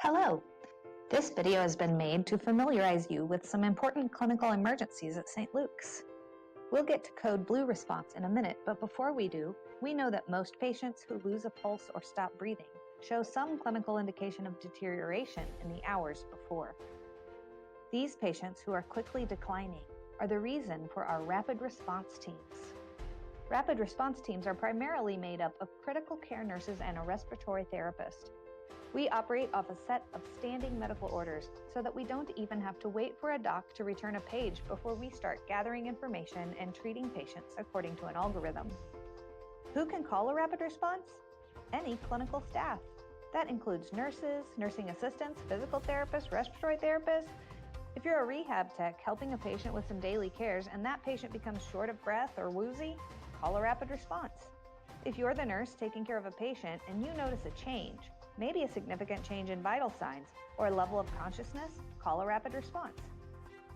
Hello! This video has been made to familiarize you with some important clinical emergencies at St. Luke's. We'll get to code blue response in a minute, but before we do, we know that most patients who lose a pulse or stop breathing show some clinical indication of deterioration in the hours before. These patients who are quickly declining are the reason for our rapid response teams. Rapid response teams are primarily made up of critical care nurses and a respiratory therapist. We operate off a set of standing medical orders so that we don't even have to wait for a doc to return a page before we start gathering information and treating patients according to an algorithm. Who can call a rapid response? Any clinical staff. That includes nurses, nursing assistants, physical therapists, respiratory therapists. If you're a rehab tech helping a patient with some daily cares and that patient becomes short of breath or woozy, call a rapid response. If you're the nurse taking care of a patient and you notice a change, maybe a significant change in vital signs or a level of consciousness, call a rapid response.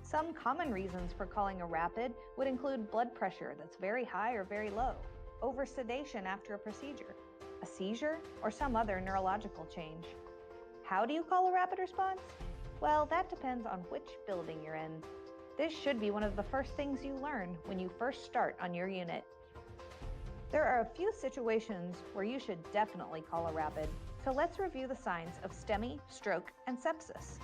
Some common reasons for calling a rapid would include blood pressure that's very high or very low, oversedation after a procedure, a seizure, or some other neurological change. How do you call a rapid response? Well, that depends on which building you're in. This should be one of the first things you learn when you first start on your unit. There are a few situations where you should definitely call a rapid. So let's review the signs of STEMI, stroke, and sepsis.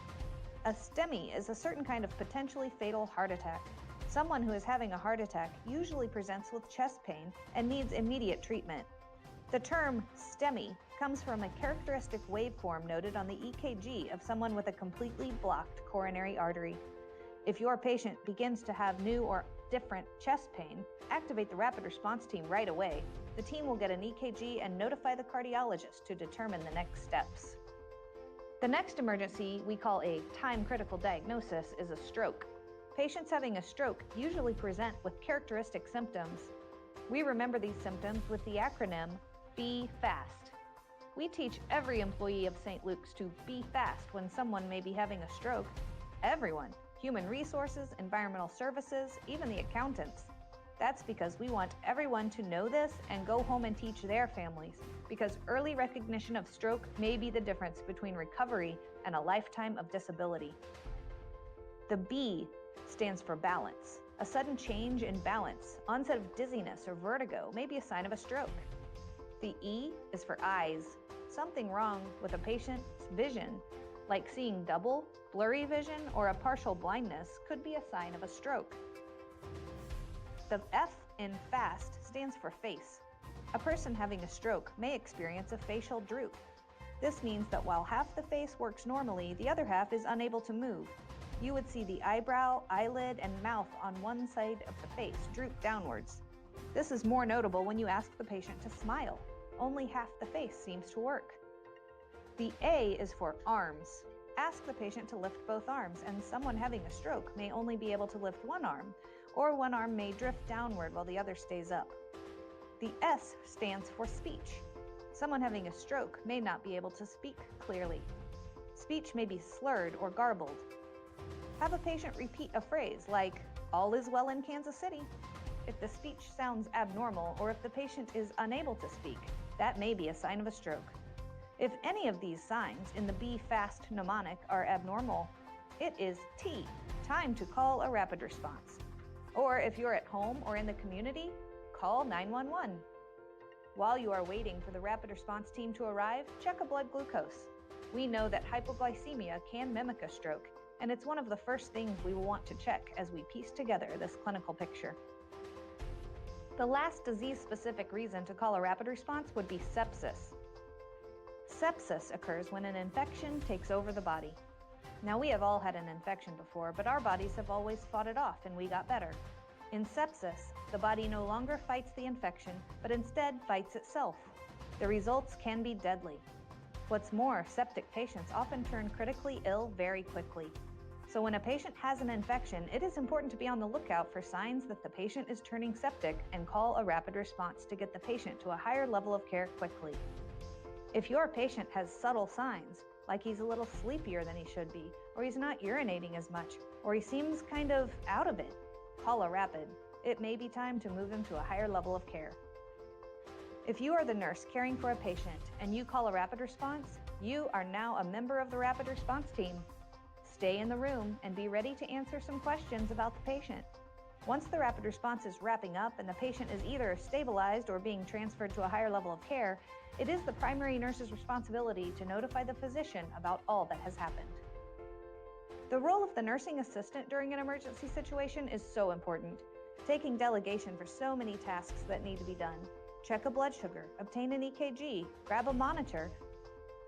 A STEMI is a certain kind of potentially fatal heart attack. Someone who is having a heart attack usually presents with chest pain and needs immediate treatment. The term STEMI comes from a characteristic waveform noted on the EKG of someone with a completely blocked coronary artery. If your patient begins to have new or different chest pain, activate the rapid response team right away. The team will get an EKG and notify the cardiologist to determine the next steps. The next emergency we call a time-critical diagnosis is a stroke. Patients having a stroke usually present with characteristic symptoms. We remember these symptoms with the acronym Be Fast. We teach every employee of St. Luke's to be fast when someone may be having a stroke. Everyone. Human resources, environmental services, even the accountants. That's because we want everyone to know this and go home and teach their families, because early recognition of stroke may be the difference between recovery and a lifetime of disability. The B stands for balance. A sudden change in balance, onset of dizziness or vertigo may be a sign of a stroke. The E is for eyes. Something wrong with a patient's vision, like seeing double, blurry vision, or a partial blindness, could be a sign of a stroke. The F in FAST stands for face. A person having a stroke may experience a facial droop. This means that while half the face works normally, the other half is unable to move. You would see the eyebrow, eyelid, and mouth on one side of the face droop downwards. This is more notable when you ask the patient to smile. Only half the face seems to work. The A is for arms. Ask the patient to lift both arms, and someone having a stroke may only be able to lift one arm, or one arm may drift downward while the other stays up. The S stands for speech. Someone having a stroke may not be able to speak clearly. Speech may be slurred or garbled. Have a patient repeat a phrase like, "All is well in Kansas City." If the speech sounds abnormal, or if the patient is unable to speak, that may be a sign of a stroke. If any of these signs in the Be Fast mnemonic are abnormal, it is T, time to call a rapid response. Or if you're at home or in the community, call 911. While you are waiting for the rapid response team to arrive, check a blood glucose. We know that hypoglycemia can mimic a stroke, and it's one of the first things we will want to check as we piece together this clinical picture. The last disease-specific reason to call a rapid response would be sepsis. Sepsis occurs when an infection takes over the body. Now, we have all had an infection before, but our bodies have always fought it off and we got better. In sepsis, the body no longer fights the infection, but instead fights itself. The results can be deadly. What's more, septic patients often turn critically ill very quickly. So when a patient has an infection, it is important to be on the lookout for signs that the patient is turning septic and call a rapid response to get the patient to a higher level of care quickly. If your patient has subtle signs, like he's a little sleepier than he should be, or he's not urinating as much, or he seems kind of out of it, call a rapid. It may be time to move him to a higher level of care. If you are the nurse caring for a patient and you call a rapid response, You are now a member of the rapid response team. Stay in the room and be ready to answer some questions about the patient. Once the rapid response is wrapping up and the patient is either stabilized or being transferred to a higher level of care, it is the primary nurse's responsibility to notify the physician about all that has happened. The role of the nursing assistant during an emergency situation is so important, taking delegation for so many tasks that need to be done. Check a blood sugar, obtain an EKG, grab a monitor.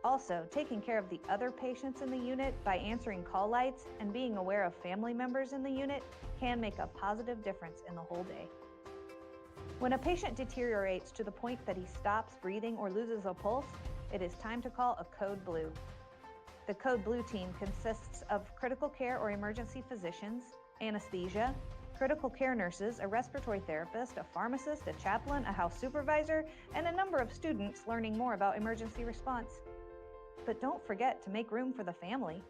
Also, taking care of the other patients in the unit by answering call lights and being aware of family members in the unit can make a positive difference in the whole day. When a patient deteriorates to the point that he stops breathing or loses a pulse, it is time to call a code blue. The code blue team consists of critical care or emergency physicians, anesthesia, critical care nurses, a respiratory therapist, a pharmacist, a chaplain, a house supervisor, and a number of students learning more about emergency response. But don't forget to make room for the family.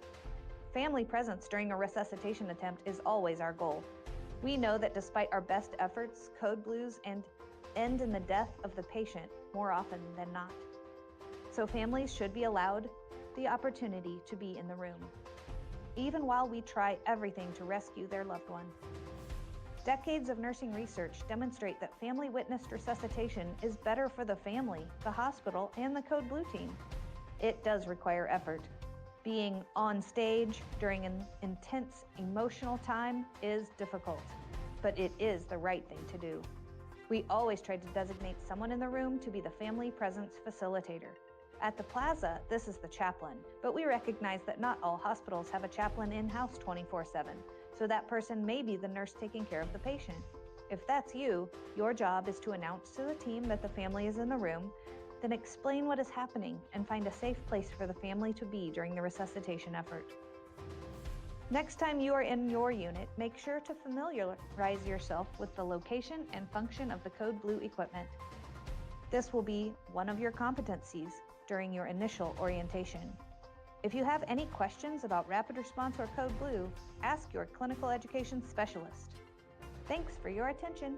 Family presence during a resuscitation attempt is always our goal. We know that despite our best efforts, code blues end in the death of the patient more often than not. So families should be allowed the opportunity to be in the room, even while we try everything to rescue their loved one. Decades of nursing research demonstrate that family-witnessed resuscitation is better for the family, the hospital, and the code blue team. It does require effort. Being on stage during an intense emotional time is difficult, but it is the right thing to do. We always try to designate someone in the room to be the family presence facilitator. At the plaza, this is the chaplain, but we recognize that not all hospitals have a chaplain in-house 24/7, so that person may be the nurse taking care of the patient. If that's you, your job is to announce to the team that the family is in the room, then explain what is happening and find a safe place for the family to be during the resuscitation effort. Next time you are in your unit, make sure to familiarize yourself with the location and function of the code blue equipment. This will be one of your competencies during your initial orientation. If you have any questions about rapid response or code blue, ask your clinical education specialist. Thanks for your attention.